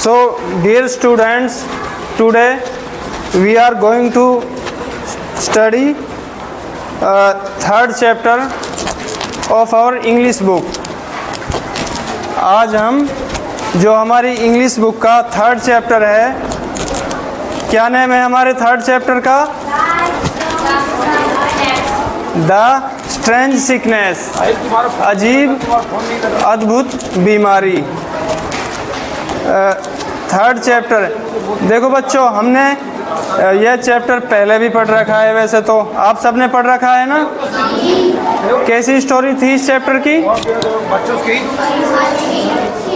So, dear students, today we are going to study third chapter of our English book. आज हम जो हमारी English book का third chapter है, क्या नेम है हमारे थर्ड चैप्टर का? द स्ट्रेंज सिकनेस, अजीब अद्भुत बीमारी। Third chapter. देखो बच्चों, हमने यह चैप्टर पहले भी पढ़ रखा है, वैसे तो आप सबने पढ़ रखा है ना। कैसी स्टोरी थी इस चैप्टर की? बच्चों की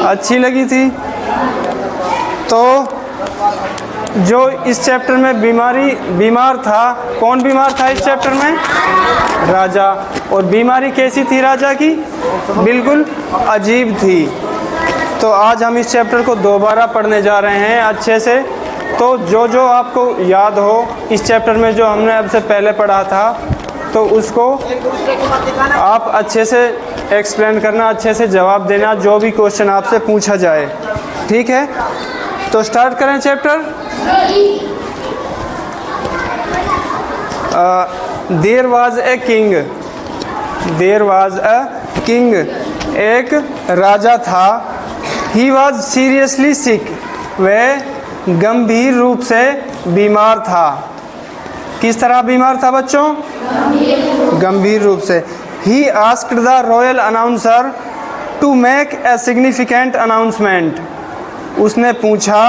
अच्छी लगी थी। तो जो इस चैप्टर में बीमार था, कौन बीमार था इस चैप्टर में? राजा। और बीमारी कैसी थी राजा की? बिल्कुल अजीब थी। तो आज हम इस चैप्टर को दोबारा पढ़ने जा रहे हैं अच्छे से। तो जो आपको याद हो इस चैप्टर में जो हमने अब से पहले पढ़ा था, तो उसको आप अच्छे से एक्सप्लेन करना, अच्छे से जवाब देना जो भी क्वेश्चन आपसे पूछा जाए, ठीक है? तो स्टार्ट करें chapter. There was a king. There was a king, एक राजा था। ही वॉज सीरियसली सिक, वह गंभीर रूप से बीमार था। किस तरह बीमार था बच्चों? गंभीर रूप से। He asked the royal announcer to make a significant announcement. उसने पूछा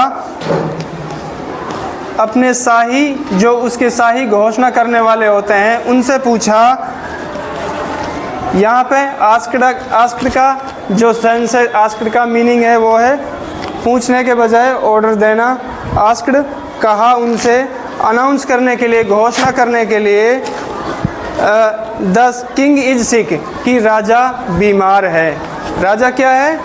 अपने शाही, जो उसके शाही घोषणा करने वाले होते हैं, उनसे पूछा। यहाँ पे आस्क्ड का जो सेंस है, आस्क्ड का मीनिंग है वो है पूछने के बजाय ऑर्डर देना। आस्क्ड कहा उनसे, अनाउंस करने के लिए, घोषणा करने के लिए, द किंग इज सिक, कि राजा बीमार है। राजा क्या है?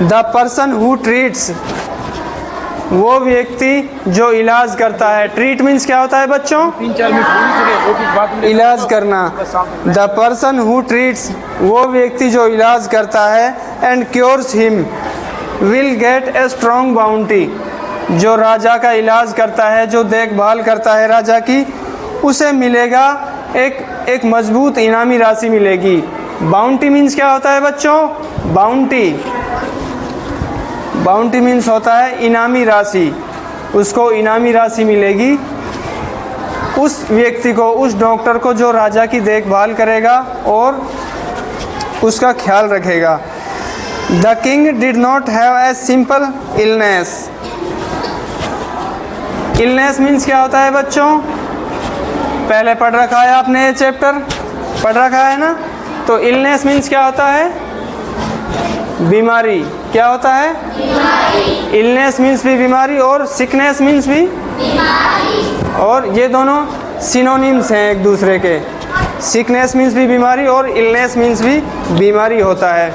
द पर्सन हु ट्रीट्स, वो व्यक्ति जो इलाज करता है। ट्रीट मीन्स क्या होता है बच्चों? 3-4 मिनट इलाज करना। द पर्सन हु ट्रीट्स, वो व्यक्ति जो इलाज करता है, and cures him will get a strong bounty, जो राजा का इलाज करता है, जो देखभाल करता है राजा की, उसे मिलेगा एक मजबूत इनामी राशि मिलेगी। बाउंटी मीन्स क्या होता है बच्चों? बाउंटी मीन्स होता है इनामी राशि। उसको इनामी राशि मिलेगी उस व्यक्ति को, उस डॉक्टर को जो राजा की देखभाल करेगा और उसका ख्याल रखेगा। The king did not have a simple illness. Illness means क्या होता है बच्चों? पहले पढ़ रखा है आपने, ये चैप्टर पढ़ रखा है ना। तो इलनेस मीन्स क्या होता है? बीमारी। क्या होता है? इलनेस मीन्स भी बीमारी, और सिकनेस मीन्स भी बीमारी, और ये दोनों सिनोनिम्स हैं एक दूसरे के। सिकनेस मीन्स भी बीमारी और इलनेस मीन्स भी बीमारी होता है।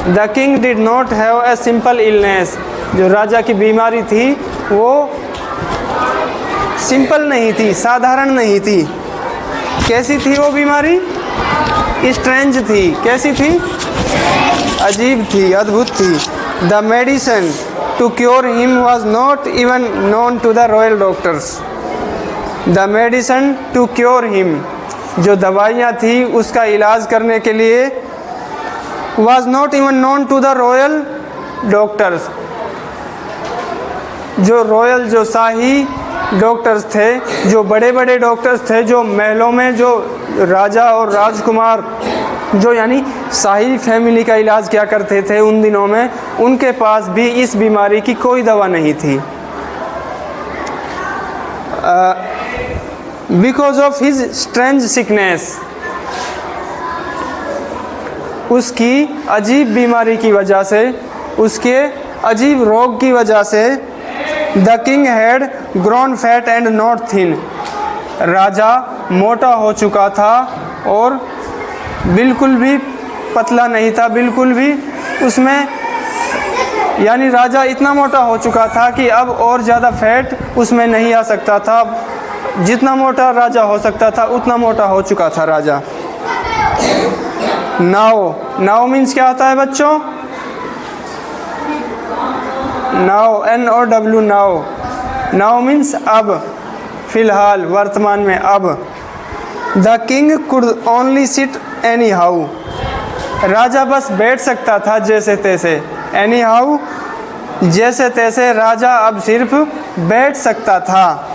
The king did not have a simple illness, जो राजा की बीमारी थी वो सिंपल नहीं थी, साधारण नहीं थी। कैसी थी वो बीमारी? स्ट्रेंज थी। कैसी थी? अजीब थी, अद्भुत थी। The medicine to cure him was not even known to the royal doctors. The medicine to cure him, जो दवाइयाँ थी उसका इलाज करने के लिए, was not even known to the royal doctors, जो रॉयल, जो शाही डॉक्टर्स थे, जो बड़े बड़े डॉक्टर्स थे, जो महलों में जो राजा और राजकुमार, जो यानी शाही फैमिली का इलाज क्या करते थे उन दिनों में, उनके पास भी इस बीमारी की कोई दवा नहीं थी। Because of his strange sickness, उसकी अजीब बीमारी की वजह से, उसके अजीब रोग की वजह से, the king had grown fat and not thin, राजा मोटा हो चुका था और बिल्कुल भी पतला नहीं था, बिल्कुल भी उसमें, यानी राजा इतना मोटा हो चुका था कि अब और ज़्यादा फैट उसमें नहीं आ सकता था। जितना मोटा राजा हो सकता था उतना मोटा हो चुका था राजा। नाउ मीन्स क्या होता है बच्चों? Now, NOW, now. Now means अब, फिलहाल, वर्तमान में, अब। The king could only sit anyhow, राजा बस बैठ सकता था जैसे तैसे। एनी हाउ, जैसे तैसे, राजा अब सिर्फ बैठ सकता था।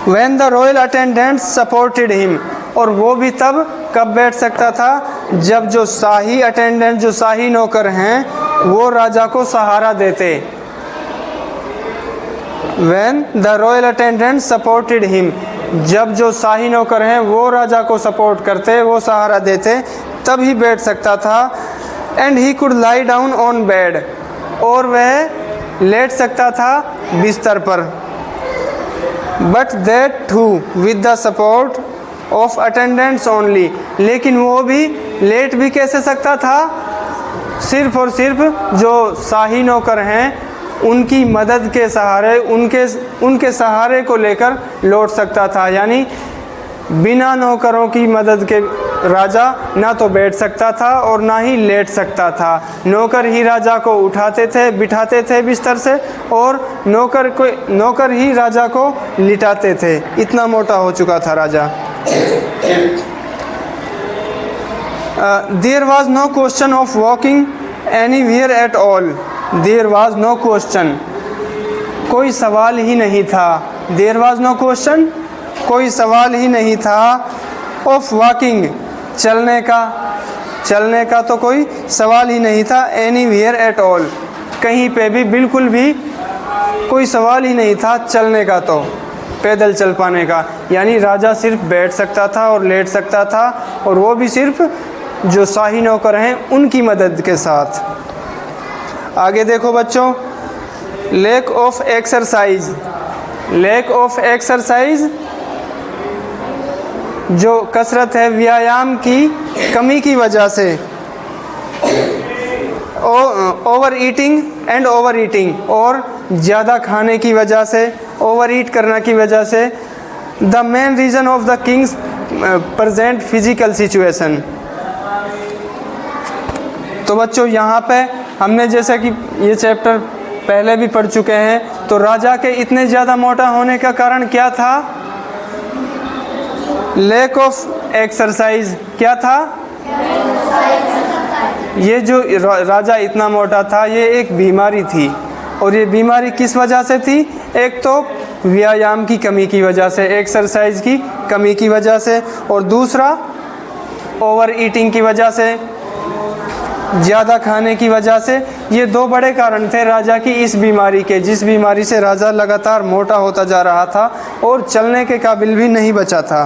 When the royal attendants supported him, और वो भी तब कब बैठ सकता था, जब जो शाही अटेंडेंट, जो शाही नौकर हैं, वो राजा को सहारा देते। When the royal attendants supported him, जब जो शाही नौकर हैं वो राजा को सपोर्ट करते, वो सहारा देते, तब ही बैठ सकता था। And he could lie down on bed, और वह लेट सकता था बिस्तर पर। But that too with the support of attendants only, लेकिन वो भी लेट भी कैसे सकता था, सिर्फ और सिर्फ जो शाही नौकर हैं उनकी मदद के सहारे, उनके सहारे को लेकर लौट सकता था। यानी बिना नौकरों की मदद के राजा ना तो बैठ सकता था और ना ही लेट सकता था। नौकर ही राजा को उठाते थे, बिठाते थे बिस्तर से, और नौकर ही राजा को लिटाते थे। इतना मोटा हो चुका था राजा। There was no question of walking anywhere at all, there was no question, कोई सवाल ही नहीं था। देयर वॉज नो क्वेश्चन, कोई सवाल ही नहीं था। ऑफ वॉकिंग, चलने का तो कोई सवाल ही नहीं था। एनीवेयर एट ऑल, कहीं पे भी, बिल्कुल भी कोई सवाल ही नहीं था चलने का, तो पैदल चल पाने का। यानी राजा सिर्फ बैठ सकता था और लेट सकता था, और वो भी सिर्फ जो शाही नौकर हैं उनकी मदद के साथ। आगे देखो बच्चों, lack of exercise. Lack of exercise, जो कसरत है, व्यायाम की कमी की वजह से। Overeating and overeating, और ज़्यादा खाने की वजह से, ओवर ईट करना की वजह से। The main reason of the Kings present physical situation. तो बच्चों यहाँ पे हमने जैसा कि ये चैप्टर पहले भी पढ़ चुके हैं, तो राजा के इतने ज़्यादा मोटा होने का कारण क्या था? Lack of exercise. क्या था? ये जो राजा इतना मोटा था, ये एक बीमारी थी, और ये बीमारी किस वजह से थी? एक तो व्यायाम की कमी की वजह से, एक्सरसाइज की कमी की वजह से, और दूसरा ओवर ईटिंग की वजह से, ज़्यादा खाने की वजह से। ये दो बड़े कारण थे राजा की इस बीमारी के, जिस बीमारी से राजा लगातार मोटा होता जा रहा था और चलने के काबिल भी नहीं बचा था।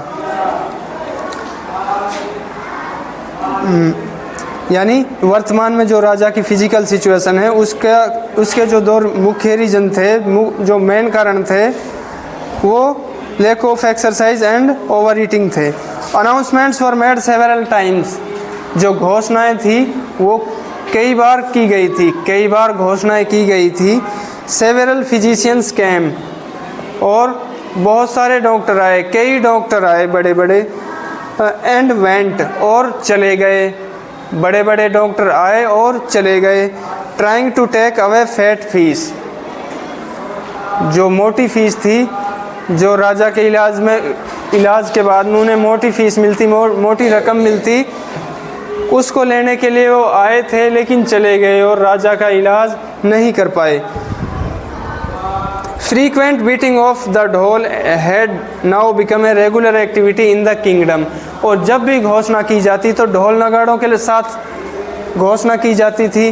यानी वर्तमान में जो राजा की फिजिकल सिचुएशन है, उसके जो दो मुख्य रीजन थे, जो मेन कारण थे, वो lack of exercise and overeating थे। Announcements were made several times. जो घोषणाएं थी वो कई बार की गई थी, कई बार घोषणाएं की गई थी। सेवरल फिजिशियंस कैम, और बहुत सारे डॉक्टर आए, कई डॉक्टर आए बड़े बड़े। एंड वेंट, और चले गए, बड़े बड़े डॉक्टर आए और चले गए। Trying to take away fat fees, जो मोटी फीस थी, जो राजा के इलाज के बाद में उन्हें मोटी फीस मिलती, मोटी रकम मिलती, उसको लेने के लिए वो आए थे, लेकिन चले गए और राजा का इलाज नहीं कर पाए। फ्रीक्वेंट बीटिंग ऑफ द ढोल had now become a regular activity in the kingdom. और जब भी घोषणा की जाती तो ढोल नगाड़ों के साथ घोषणा की जाती थी।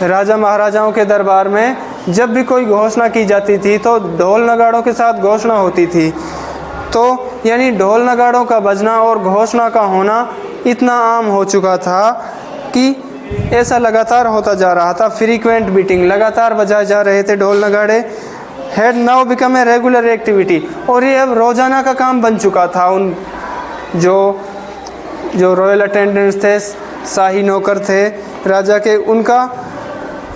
राजा महाराजाओं के दरबार में जब भी कोई घोषणा की जाती थी तो ढोल नगाड़ों के साथ घोषणा होती थी। तो यानी ढोल नगाड़ों का बजना और घोषणा का होना इतना आम हो चुका था कि ऐसा लगातार होता जा रहा था। फ्रीक्वेंट बीटिंग, लगातार बजाए जा रहे थे ढोल नगाड़े। Had now become a regular activity, और ये अब रोज़ाना का काम बन चुका था। उन जो रॉयल अटेंडेंट्स थे, शाही नौकर थे राजा के, उनका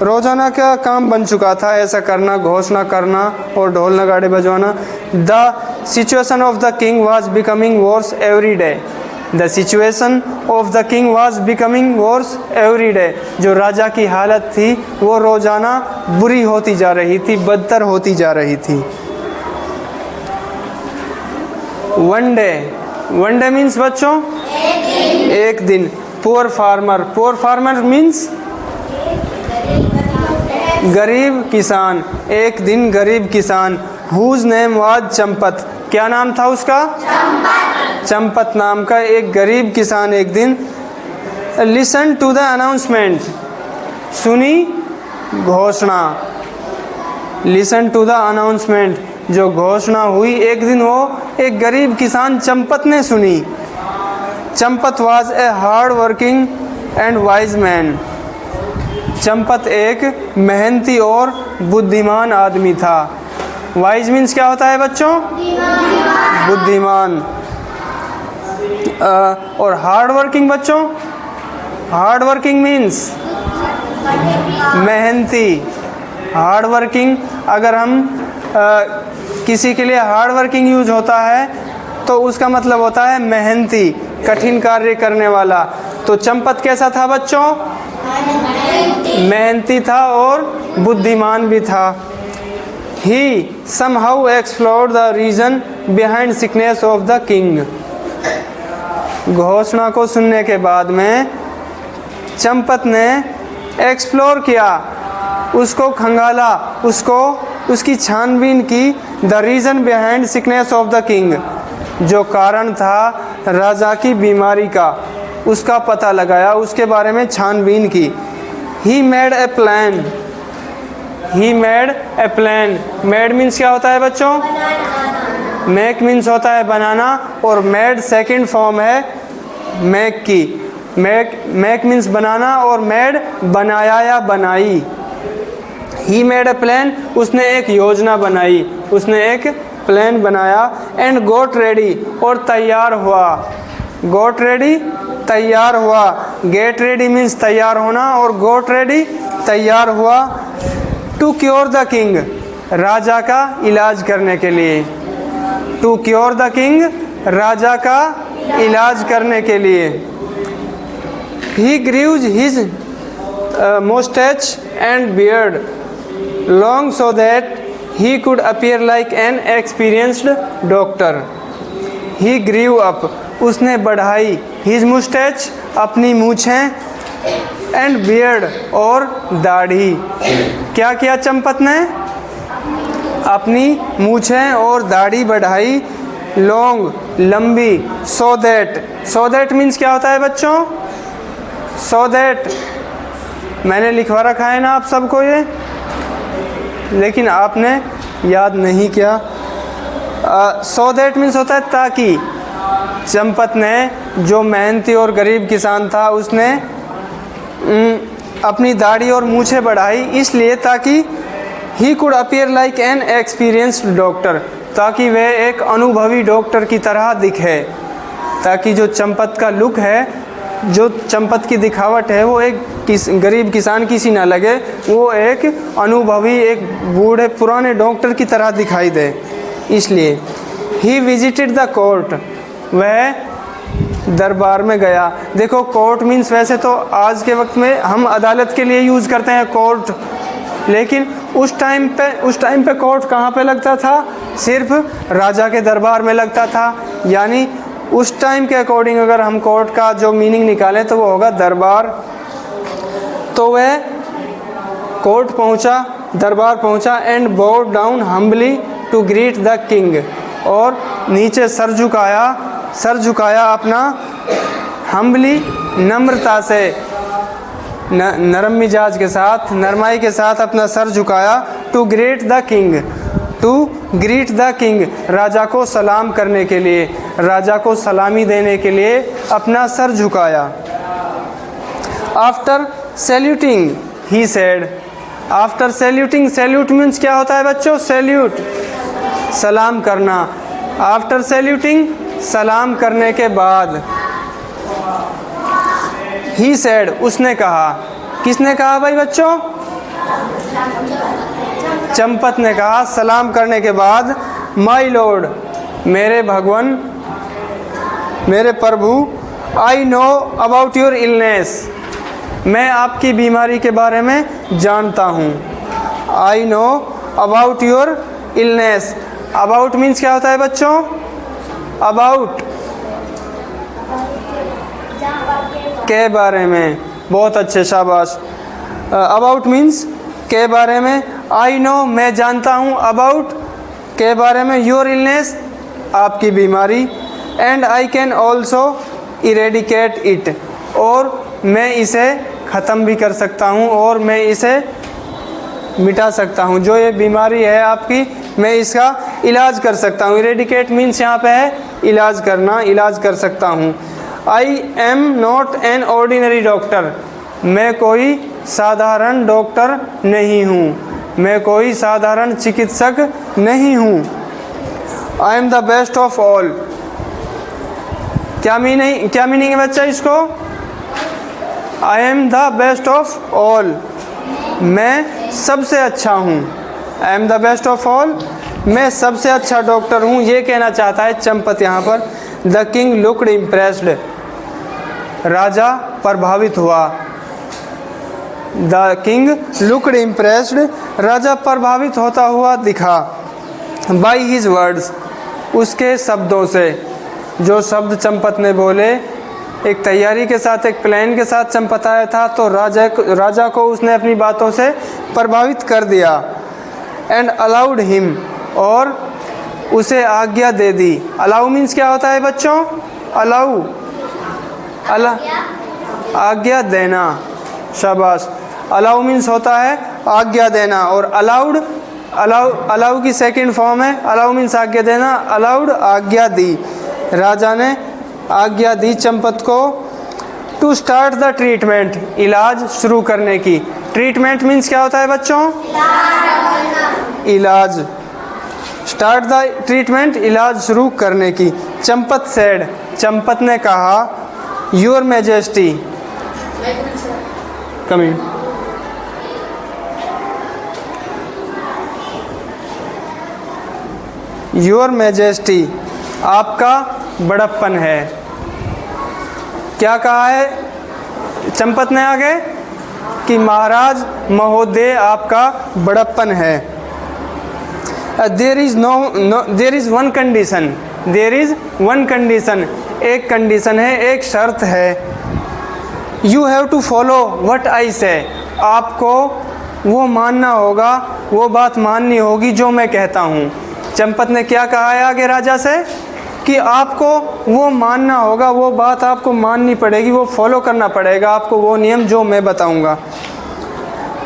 रोज़ाना का काम बन चुका था ऐसा करना, घोषणा करना और ढोल नगाड़े बजवाना। The situation of the king was becoming worse every day, the situation of the king was becoming worse every day. जो राजा की हालत थी वो रोज़ाना बुरी होती जा रही थी, बदतर होती जा रही थी। वन डे मीन्स बच्चों एक दिन। पुअर फार्मर मीन्स गरीब किसान, एक दिन गरीब किसान। हुज नेम वाज चंपत, क्या नाम था उसका? चंपत नाम का एक गरीब किसान एक दिन लिसन टू द अनाउंसमेंट, सुनी घोषणा। लिसन टू द अनाउंसमेंट, जो घोषणा हुई एक दिन वो एक गरीब किसान चंपत ने सुनी। Champat was a hard working and wise man. Champat एक मेहनती और बुद्धिमान आदमी था। वाइज मीन्स क्या होता है बच्चों? बुद्धिमान। और हार्ड वर्किंग बच्चों, हार्ड वर्किंग मीन्स मेहनती। हार्ड वर्किंग, अगर हम किसी के लिए हार्ड वर्किंग यूज होता है तो उसका मतलब होता है मेहनती, कठिन कार्य करने वाला। तो चंपत कैसा था बच्चों? मेहनती था और बुद्धिमान भी था। He somehow explored the reason behind sickness of the king। घोषणा को सुनने के बाद में चंपत ने एक्सप्लोर किया, उसको खंगाला, उसकी छानबीन की। The reason behind sickness of the king, जो कारण था राजा की बीमारी का, उसका पता लगाया, उसके बारे में छानबीन की। He made a plan. He made a plan. Made means क्या होता है बच्चों? मेक मीन्स होता है बनाना, और मेड सेकंड फॉर्म है मेक की। मेक मीन्स बनाना और मेड बनाया या बनाई। ही मेड ए प्लान, उसने एक योजना बनाई, उसने एक प्लान बनाया। एंड गोट रेडी, और तैयार हुआ। गोट रेडी, तैयार हुआ। गेट रेडी मीन्स तैयार होना, और गोट रेडी तैयार हुआ। टू क्योर द किंग, राजा का इलाज करने के लिए। टू क्योर द किंग, राजा का इलाज करने के लिए। He grows his moustache and beard long so that he could appear like an experienced doctor. He grew up, उसने बढ़ाई। हिज मुस्टैच, अपनी मूछें। एंड बियर्ड, और दाढ़ी। क्या किया चंपत ने? अपनी मूछें और दाढ़ी बढ़ाई। लॉन्ग, लंबी। सो दैट मीन्स क्या होता है बच्चों? सो दैट मैंने लिखवा रखा है ना आप सबको ये, लेकिन आपने याद नहीं किया। सो दैट मीन्स होता है ताकि। चंपत ने, जो मेहनती और गरीब किसान था, उसने अपनी दाढ़ी और मूछें बढ़ाई इसलिए ताकि ही could appear like an experienced doctor, ताकि वह एक अनुभवी डॉक्टर की तरह दिखे। ताकि जो चंपत का लुक है, जो चंपत की दिखावट है, वो एक गरीब किसान की सी ना लगे, वो एक अनुभवी, एक बूढ़े पुराने डॉक्टर की तरह दिखाई दे। इसलिए ही विजिटेड द कोर्ट, वह दरबार में गया। देखो कोर्ट मीन्स वैसे तो आज के वक्त में हम अदालत के लिए यूज़ करते हैं कोर्ट, लेकिन उस टाइम पे कोर्ट कहाँ पे लगता था? सिर्फ राजा के दरबार में लगता था। यानी उस टाइम के अकॉर्डिंग अगर हम कोर्ट का जो मीनिंग निकालें तो वो होगा दरबार। तो वह कोर्ट पहुँचा, दरबार पहुँचा। And bow down humbly to greet the king, और नीचे सर झुकाया अपना। हम्बली, नम्रता से, नरम मिजाज के साथ, नरमाई के साथ अपना सर झुकाया। टू ग्रीट द किंग, राजा को सलाम करने के लिए, राजा को सलामी देने के लिए अपना सर झुकाया। After saluting he said, after saluting, salute means क्या होता है बच्चों? सैल्यूट, सलाम करना। आफ्टर सैल्यूटिंग, सलाम करने के बाद। ही सेड, उसने कहा। किसने कहा भाई बच्चों? चंपत ने कहा सलाम करने के बाद। माय लॉर्ड, मेरे भगवान, मेरे प्रभु। I know about your illness, मैं आपकी बीमारी के बारे में जानता हूँ। I know about your illness, about means क्या होता है बच्चों? अबाउट के बारे में, बहुत अच्छे, शाबाश। अबाउट मीन्स के बारे में, आई नो मैं जानता हूँ, अबाउट के बारे में, योर इलनेस आपकी बीमारी, and I can also eradicate it, और मैं इसे ख़त्म भी कर सकता हूँ और मैं इसे मिटा सकता हूँ। जो ये बीमारी है आपकी, मैं इसका इलाज कर सकता हूँ। इरेडिकेट मीन्स यहाँ पे है इलाज करना, इलाज कर सकता हूँ। I am not an ordinary doctor, मैं कोई साधारण डॉक्टर नहीं हूँ, मैं कोई साधारण चिकित्सक नहीं हूँ। I am the best of all, क्या मीनिंग है बच्चा इसको? I am the best of all, मैं सबसे अच्छा हूँ। I am the best of all, मैं सबसे अच्छा डॉक्टर हूँ, ये कहना चाहता है चंपत यहाँ पर। द किंग लुक्ड इम्प्रेस्ड, राजा प्रभावित हुआ। द किंग लुक्ड इम्प्रेस्ड, राजा प्रभावित होता हुआ दिखा। बाई हिज वर्ड्स, उसके शब्दों से, जो शब्द चंपत ने बोले, एक तैयारी के साथ, एक प्लान के साथ चंपत आया था, तो राजा को उसने अपनी बातों से प्रभावित कर दिया। एंड अलाउड हिम, और उसे आज्ञा दे दी। अलाउ मीन्स क्या होता है बच्चों? अलाउ, आज्ञा देना, शाबाश। अलाउ मीन्स होता है आज्ञा देना, और अलाउ की सेकंड फॉर्म है, अलाउ मीन्स आज्ञा देना, अलाउड आज्ञा दी। राजा ने आज्ञा दी चंपत को टू स्टार्ट द ट्रीटमेंट, इलाज शुरू करने की। ट्रीटमेंट मीन्स क्या होता है बच्चों? इलाज। स्टार्ट द ट्रीटमेंट, इलाज शुरू करने की। चंपत सेड, चंपत ने कहा, your majesty, coming, your majesty, आपका बड़प्पन है। क्या कहा है चंपत ने आगे? कि महाराज महोदय आपका बड़प्पन है। There is one condition, there is one condition, एक कंडीशन है, एक शर्त है। You have to follow what I say, आपको वो मानना होगा, वो बात माननी होगी जो मैं कहता हूँ। चंपत ने क्या कहा है आगे राजा से? कि आपको वो मानना होगा, वो बात आपको माननी पड़ेगी, वो फॉलो करना पड़ेगा आपको, वो नियम जो मैं बताऊंगा।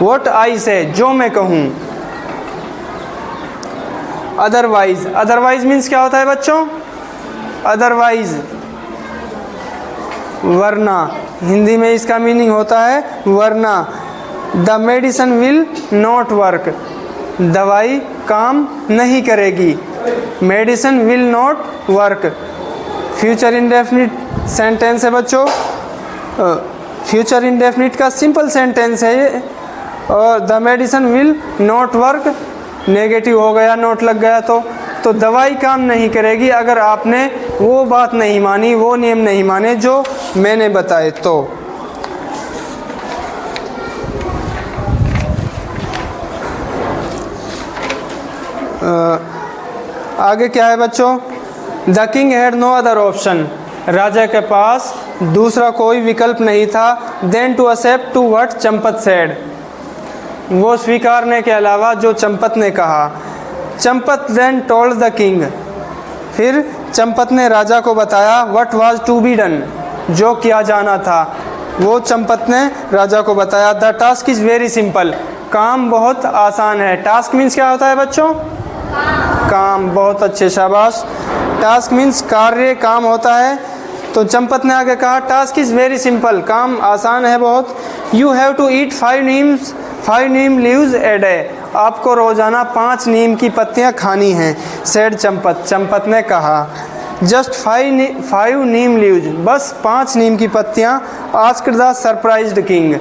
व्हाट आई से, जो मैं कहूँ। अदरवाइज, अदरवाइज मीन्स क्या होता है बच्चों? अदरवाइज, वरना, हिंदी में इसका मीनिंग होता है वरना। The medicine will not work, दवाई काम नहीं करेगी। Medicine will not work, future indefinite sentence है बच्चों, फ्यूचर इंडेफिनिट का सिंपल सेंटेंस है ये। और the medicine will not work, negative हो गया, नोट लग गया तो दवाई काम नहीं करेगी अगर आपने वो बात नहीं मानी, वो नियम नहीं माने जो मैंने बताए तो। आगे क्या है बच्चों? The king had no other option, राजा के पास दूसरा कोई विकल्प नहीं था। Then to accept to what Champat said, वो स्वीकारने के अलावा जो चंपत ने कहा। Champat then told the king, फिर चंपत ने राजा को बताया what was to be done, जो किया जाना था वो चंपत ने राजा को बताया। The task is very simple, काम बहुत आसान है। टास्क मीन्स क्या होता है बच्चों? काम, बहुत अच्छे, शाबाश। टास्क मीन्स कार्य, काम होता है। तो चंपत ने आगे कहा टास्क इज़ वेरी सिंपल, काम आसान है बहुत। You have to eat 5 neem leaves a day, आपको रोजाना 5 नीम की पत्तियां खानी हैं। सेड चंपत, चंपत ने कहा। जस्ट 5 नीम लीव्स, बस 5 नीम की पत्तियां। आस्क्ड द सरप्राइज्ड किंग,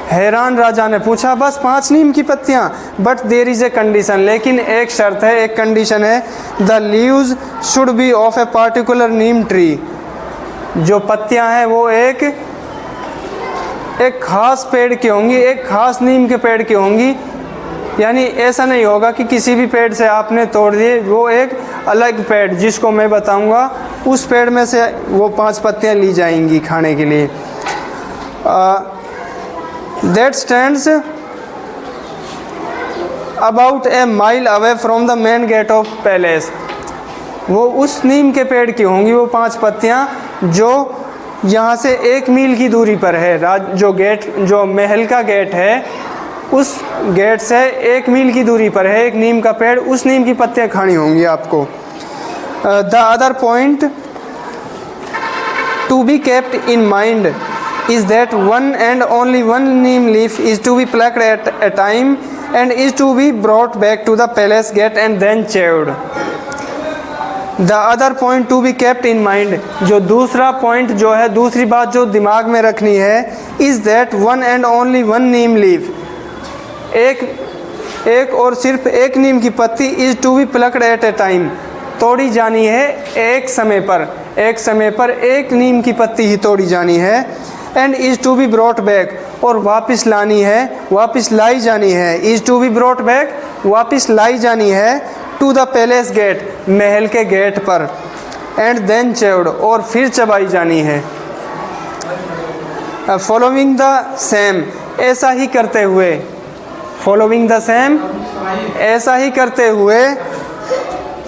हैरान राजा ने पूछा बस 5 नीम की पत्तियां। But there is a condition, लेकिन एक शर्त है, एक कंडीशन है। The leaves should be of a particular neem tree, जो पत्तियां हैं वो एक खास पेड़ की होंगी, एक खास नीम के पेड़ की होंगी। यानी ऐसा नहीं होगा कि किसी भी पेड़ से आपने तोड़ दिए, वो एक अलग पेड़ जिसको मैं बताऊंगा उस पेड़ में से वो 5 पत्तियां ली जाएंगी खाने के लिए। That stands about a mile away from the main gate of palace. वो उस नीम के पेड़ की होंगी वो 5 पत्तियां जो यहाँ से 1 मील की दूरी पर है। जो महल का गेट है उस गेट से 1 मील की दूरी पर है एक नीम का पेड़, उस नीम की पत्तियां खानी होंगी आपको। The other point to be kept in mind is that one and only one neem leaf is to be plucked at a time and is to be brought back to the palace gate and then shaved. The other point to be kept in mind, जो दूसरा point जो है, दूसरी बात जो दिमाग में रखनी है, is that one and only one neem leaf, एक और सिर्फ एक नीम की पत्ती is to be plucked at a time, तोड़ी जानी है एक समय पर एक नीम की पत्ती ही तोड़ी जानी है। And is to be brought back, और वापस लाई जानी है। Is to be brought back, वापस लाई जानी है टू द पैलेस गेट, महल के गेट पर। एंड देन चेव्ड, और फिर चबाई जानी है। फॉलोइंग द सेम, ऐसा ही करते हुए, फॉलोइंग द सेम, ऐसा ही करते हुए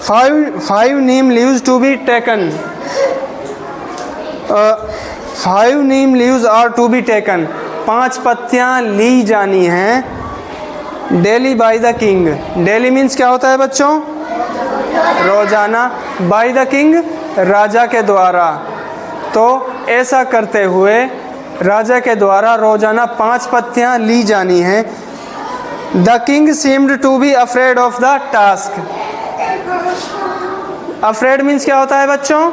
5 neem leaves to be taken, 5 neem leaves are to be taken, 5 पत्तियां ली जानी हैं daily by the king. Daily means क्या होता है बच्चों? रोजाना। बाय द किंग, राजा के द्वारा। तो ऐसा करते हुए राजा के द्वारा रोजाना 5 पत्तियां ली जानी हैं। The king seemed to be afraid of the task. Afraid means क्या होता है बच्चों?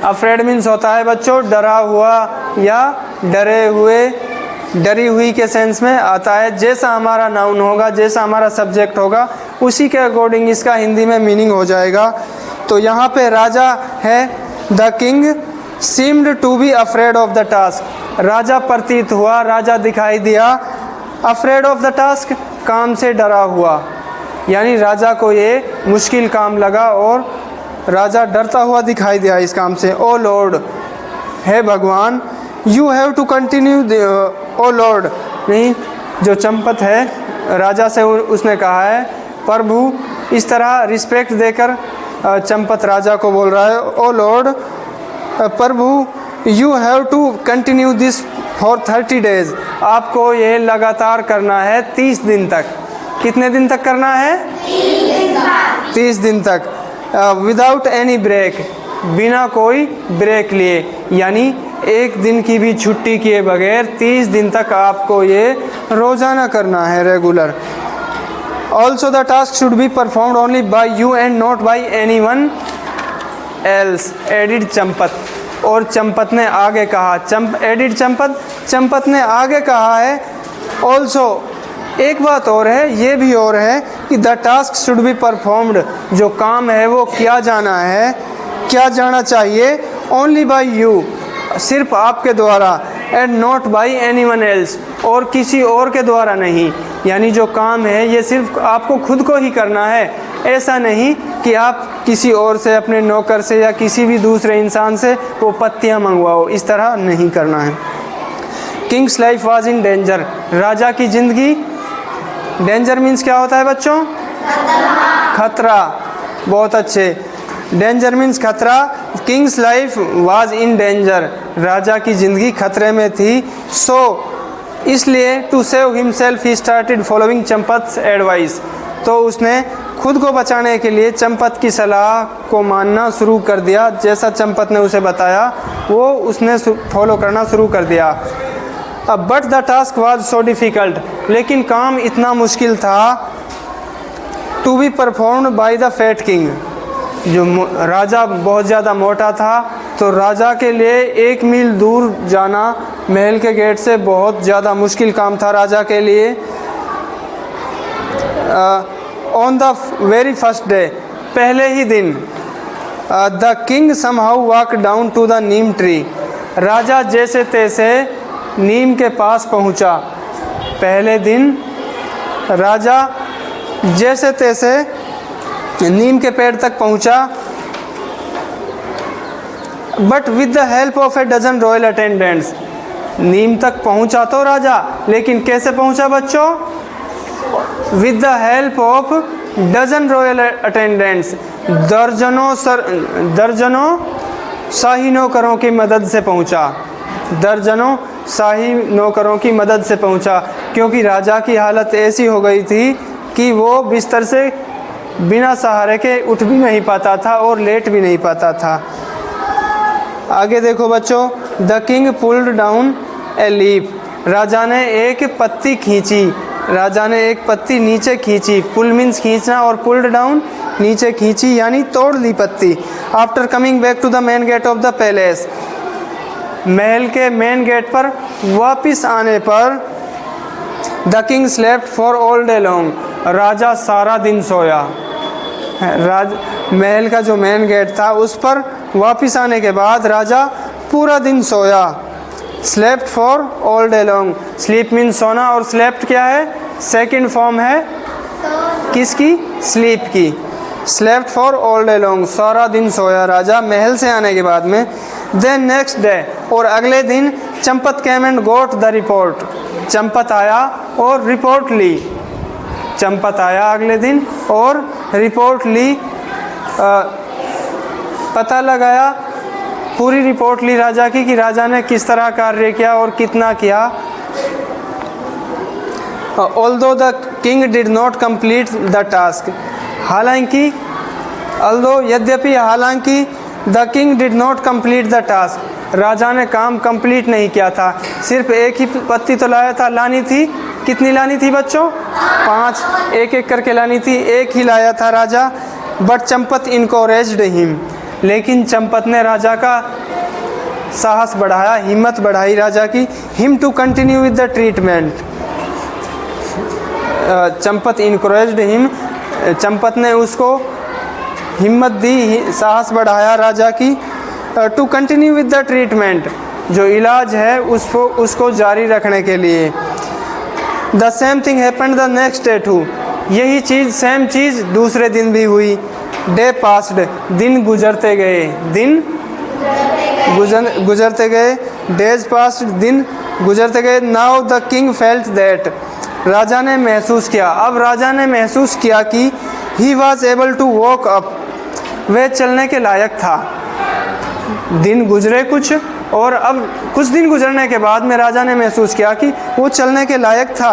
अफ्रेड मीन्स होता है बच्चों डरा हुआ या डरे हुए, डरी हुई के सेंस में आता है। जैसा हमारा नाउन होगा, जैसा हमारा सब्जेक्ट होगा, उसी के अकॉर्डिंग इसका हिंदी में मीनिंग हो जाएगा। तो यहाँ पे राजा है, the king seemed to be afraid of the task, राजा प्रतीत हुआ, राजा दिखाई दिया। अफ्रेड ऑफ द टास्क, काम से डरा हुआ, यानी राजा को ये मुश्किल काम लगा और राजा डरता हुआ दिखाई दिया इस काम से। ओ लॉर्ड, है भगवान, you have to continue, oh lord नहीं, जो चंपत है राजा से उसने कहा है, प्रभु, इस तरह रिस्पेक्ट देकर चंपत राजा को बोल रहा है, ओ लॉर्ड प्रभु, you have to continue this for 30 days, आपको ये लगातार करना है 30 दिन तक। कितने दिन तक करना है? 30 दिन तक। विदाउट एनी ब्रेक, बिना कोई ब्रेक लिए, यानी एक दिन की भी छुट्टी किए बगैर 30 दिन तक आपको ये रोज़ाना करना है, regular. Also the task should be performed only by you and not by any one else, added Champat. और चंपत ने आगे कहा, एडिड चंपत ने आगे कहा है, ऑल्सो एक बात और है, ये भी और है कि the task should be performed, जो काम है वो किया जाना चाहिए ओनली बाय यू, सिर्फ आपके द्वारा, and not bye anyone else, और किसी और के द्वारा नहीं। यानी जो काम है ये सिर्फ आपको खुद को ही करना है, ऐसा नहीं कि आप किसी और से, अपने नौकर से या किसी भी दूसरे इंसान से वो पत्तियां मंगवाओ, इस तरह नहीं करना है। King's life was in danger, राजा की जिंदगी, डेंजर मीन्स क्या होता है बच्चों? खतरा। बहुत अच्छे, डेंजर मीन्स खतरा। King's life was in danger, राजा की ज़िंदगी खतरे में थी। सो इसलिए to save himself he started following Champat's advice, तो उसने खुद को बचाने के लिए चंपत की सलाह को मानना शुरू कर दिया। जैसा चंपत ने उसे बताया वो उसने फॉलो करना शुरू कर दिया। अब but the task was so difficult, लेकिन काम इतना मुश्किल था, to be performed by the fat king, जो राजा बहुत ज़्यादा मोटा था, तो राजा के लिए 1 मील दूर जाना महल के गेट से बहुत ज़्यादा मुश्किल काम था राजा के लिए। On the very first day, पहले ही दिन, the king somehow walk down to the neem tree. राजा जैसे तैसे नीम के पास पहुंचा। पहले दिन राजा जैसे तैसे नीम के पेड़ तक पहुंचा, but with the help of a dozen royal attendants. नीम तक पहुंचा तो राजा, लेकिन कैसे पहुंचा बच्चों? With the help of dozen royal attendants, दर्जनों शाही नौकरों की मदद से पहुंचा। दर्जनों शाही नौकरों की मदद से पहुंचा, क्योंकि राजा की हालत ऐसी हो गई थी कि वो बिस्तर से बिना सहारे के उठ भी नहीं पाता था और लेट भी नहीं पाता था। आगे देखो बच्चों, the king pulled down a leaf. राजा ने एक पत्ती खींची। राजा ने एक पत्ती नीचे खींची। पुल मीन्स खींचना और पुल्ड डाउन नीचे खींची यानी तोड़ दी पत्ती। After coming back to the main gate of the palace, महल के मेन गेट पर वापस आने पर the king slept for all day long. राजा सारा दिन सोया। महल का जो मेन गेट था उस पर वापस आने के बाद राजा पूरा दिन सोया। Slept for all day long. Sleep mean सोना और स्लेप्ट क्या है? सेकंड फॉर्म है किसकी? स्लीप की। Slept for all day long, सारा दिन सोया राजा महल से आने के बाद में। देन नेक्स्ट डे, और अगले दिन Champat came and goat the report. Champat आया और रिपोर्ट ली। चंपत आया अगले दिन और रिपोर्ट ली, पता लगाया, पूरी रिपोर्ट ली राजा की कि राजा ने किस तरह कार्य किया और कितना किया। Although the king did not complete the task. हालांकि हालांकि the king did not complete the task. राजा ने काम कंप्लीट नहीं किया था। सिर्फ एक ही पत्ती तो लाया था, लानी थी। कितनी लानी थी बच्चों? 5, एक एक करके लानी थी। एक ही लाया था राजा। But Champat encouraged him. लेकिन चंपत ने राजा का साहस बढ़ाया, हिम्मत बढ़ाई राजा की। Him to continue with the treatment. Champat encouraged him, Champat ने उसको हिम्मत दी, साहस बढ़ाया राजा की। To continue with the treatment, जो इलाज है उसको जारी रखने के लिए। The same thing happened the next day too. यही चीज़, सेम चीज़ दूसरे दिन भी हुई। डे पास्ड, दिन गुजरते गए। दिन गुजरते गए। डेज पास्ड, दिन गुजरते गए। Now the king felt that. राजा ने महसूस किया, अब राजा ने महसूस किया कि he was able to walk up. वह चलने के लायक था। दिन गुजरे कुछ, और अब कुछ दिन गुजरने के बाद में राजा ने महसूस किया कि वो चलने के लायक था।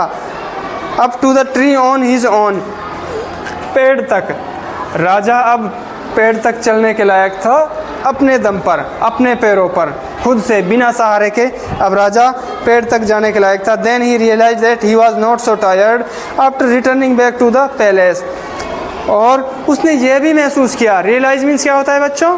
Up to the tree on his own. पेड़ तक। राजा अब पेड़ तक चलने के लायक था, अपने दम पर, अपने पैरों पर, खुद से, बिना सहारे के। अब राजा पेड़ तक जाने के लायक था। Then he realise that he was not so tired after returning back to the palace. और उसने ये भी महसूस किया। रियलाइज मीन्स क्या होता है बच्चों?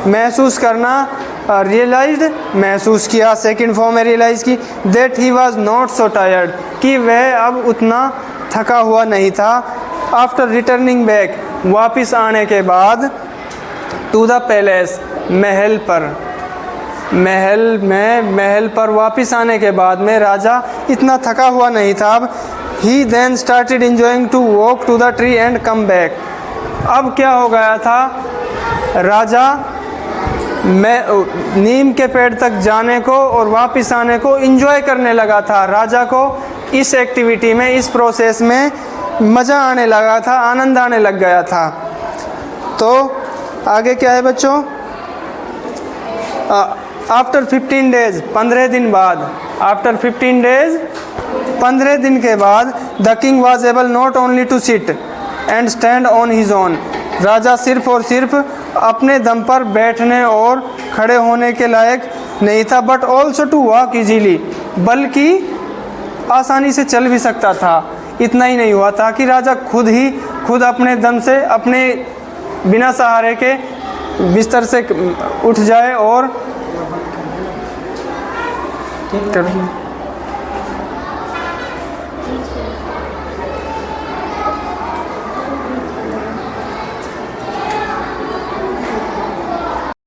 महसूस करना। रियलाइज्ड, महसूस किया। सेकंड फॉर्म है रियलाइज की। That he was not so tired, कि वह अब उतना थका हुआ नहीं था। आफ्टर रिटर्निंग बैक, वापस आने के बाद, टू द पैलेस, महल पर। महल पर वापस आने के बाद में राजा इतना थका हुआ नहीं था। अब he then started enjoying to walk to the tree and come back. अब क्या हो गया था? राजा नीम के पेड़ तक जाने को और वापस आने को इंजॉय करने लगा था। राजा को इस एक्टिविटी में, इस प्रोसेस में मज़ा आने लगा था, आनंद आने लग गया था। तो आगे क्या है बच्चों? आफ्टर 15 डेज, 15 दिन बाद, आफ्टर 15 डेज, 15 दिन के बाद, the king was able not only to sit and stand on his own. राजा सिर्फ और सिर्फ अपने दम पर बैठने और खड़े होने के लायक नहीं था, but also to walk easily, बल्कि आसानी से चल भी सकता था। इतना ही नहीं हुआ था कि राजा खुद अपने दम से, अपने बिना सहारे के बिस्तर से उठ जाए और